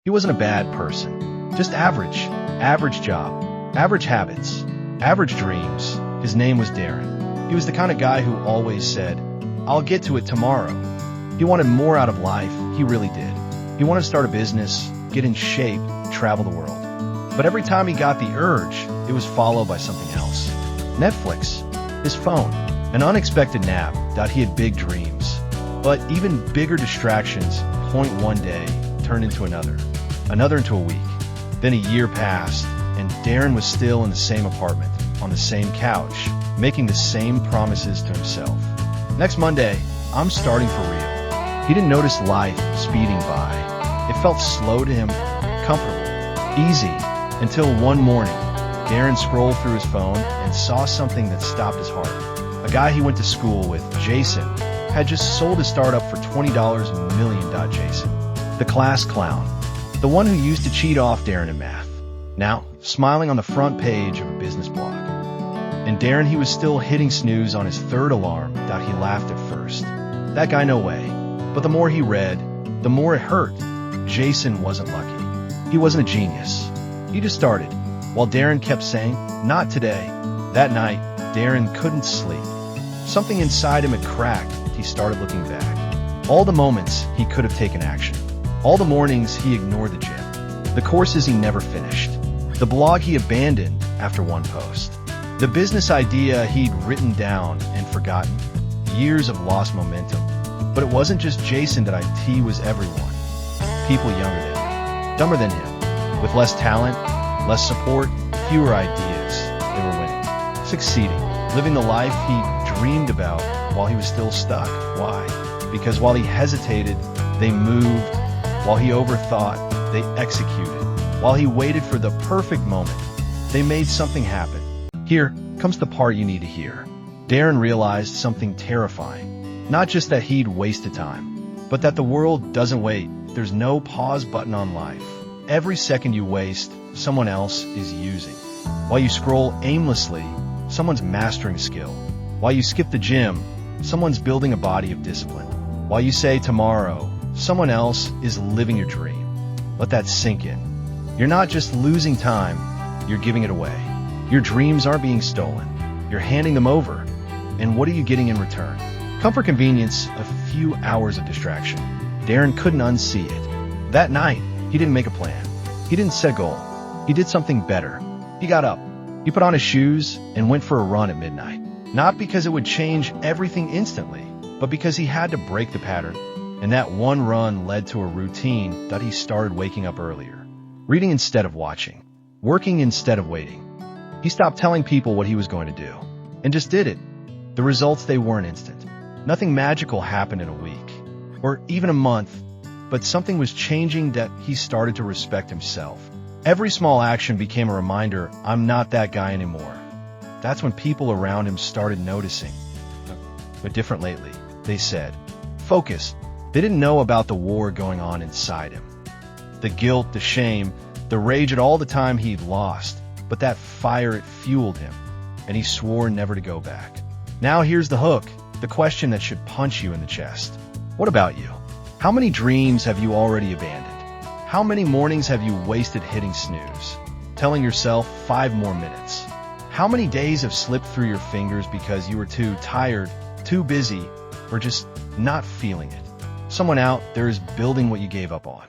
He wasn't a bad person, just average. Average job, average habits, average dreams. His name was Darren. He was the kind of guy who always said, "I'll get to it tomorrow." He wanted more out of life, he really did. He wanted to start a business, get in shape, travel the world. But every time he got the urge, it was followed by something else. Netflix, his phone, an unexpected nap. He had big dreams. But even bigger distractions, point one day, turned into another into a week. Then a year passed, and Darren was still in the same apartment, on the same couch, making the same promises to himself. Next Monday, I'm starting for real. He didn't notice life speeding by. It felt slow to him, comfortable, easy, until one morning, Darren scrolled through his phone and saw something that stopped his heart. A guy he went to school with, Jason, had just sold his startup for $20 million. Jason, the class clown, the one who used to cheat off Darren in math, now smiling on the front page of a business blog. And Darren, he was still hitting snooze on his third alarm. He laughed at first. That guy, no way. But the more he read, the more it hurt. Jason wasn't lucky. He wasn't a genius. He just started, while Darren kept saying, "Not today." That night, Darren couldn't sleep. Something inside him had cracked. He started looking back. All the moments he could have taken action. All the mornings he ignored the gym. The courses he never finished. The blog he abandoned after one post. The business idea he'd written down and forgotten. Years of lost momentum. But it wasn't just Jason. It was everyone. People younger than him, dumber than him, with less talent, less support, fewer ideas. They were winning, succeeding, living the life he dreamed about while he was still stuck. Why? Because while he hesitated, they moved. While he overthought, they executed. While he waited for the perfect moment, they made something happen. Here comes the part you need to hear. Darren realized something terrifying. Not just that he'd wasted time, but that the world doesn't wait. There's no pause button on life. Every second you waste, someone else is using. While you scroll aimlessly, someone's mastering skill. While you skip the gym, someone's building a body of discipline. While you say tomorrow, someone else is living your dream. Let that sink in. You're not just losing time, you're giving it away. Your dreams aren't being stolen. You're handing them over. And what are you getting in return? Comfort, convenience, a few hours of distraction. Darren couldn't unsee it. That night, he didn't make a plan. He didn't set a goal. He did something better. He got up. He put on his shoes and went for a run at midnight. Not because it would change everything instantly, but because he had to break the pattern. And that one run led to a routine that he started waking up earlier. Reading instead of watching. Working instead of waiting. He stopped telling people what he was going to do. And just did it. The results, they weren't instant. Nothing magical happened in a week. Or even a month. But something was changing that he started to respect himself. Every small action became a reminder, I'm not that guy anymore. That's when people around him started noticing. But different lately, they said. Focus. They didn't know about the war going on inside him. The guilt, the shame, the rage at all the time he'd lost. But that fire, it fueled him. And he swore never to go back. Now here's the hook. The question that should punch you in the chest. What about you? How many dreams have you already abandoned? How many mornings have you wasted hitting snooze, telling yourself 5 more minutes? How many days have slipped through your fingers because you were too tired, too busy, or just not feeling it? Someone out there is building what you gave up on.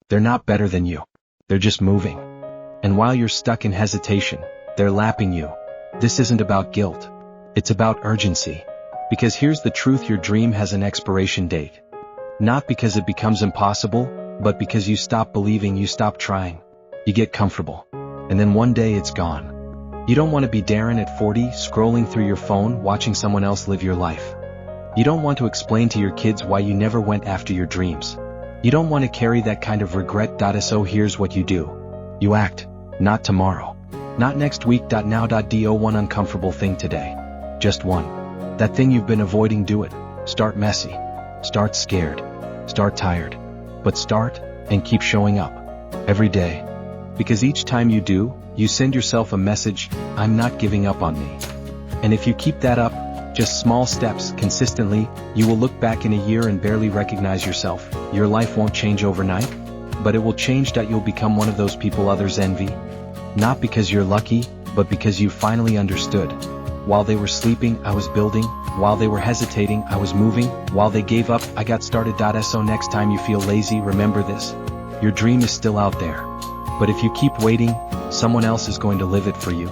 They're not better than you. They're just moving. And while you're stuck in hesitation, they're lapping you. This isn't about guilt. It's about urgency. Because here's the truth, your dream has an expiration date. Not because it becomes impossible, but because you stop believing, you stop trying. You get comfortable. And then one day it's gone. You don't want to be Darren at 40, scrolling through your phone, watching someone else live your life. You don't want to explain to your kids why you never went after your dreams. You don't want to carry that kind of regret. So here's what you do. You act. Not tomorrow. Not next week. Now. Do one uncomfortable thing today. Just one. That thing you've been avoiding, do it. Start messy. Start scared. Start tired. But start and keep showing up. Every day. Because each time you do, you send yourself a message, I'm not giving up on me. And if you keep that up, just small steps, consistently, you will look back in a year and barely recognize yourself. Your life won't change overnight, But it will change. You'll become one of those people others envy. Not because you're lucky, but because you finally understood. While they were sleeping, I was building. While they were hesitating, I was moving. While they gave up, I got started. So next time you feel lazy, remember this. Your dream is still out there. But if you keep waiting, someone else is going to live it for you.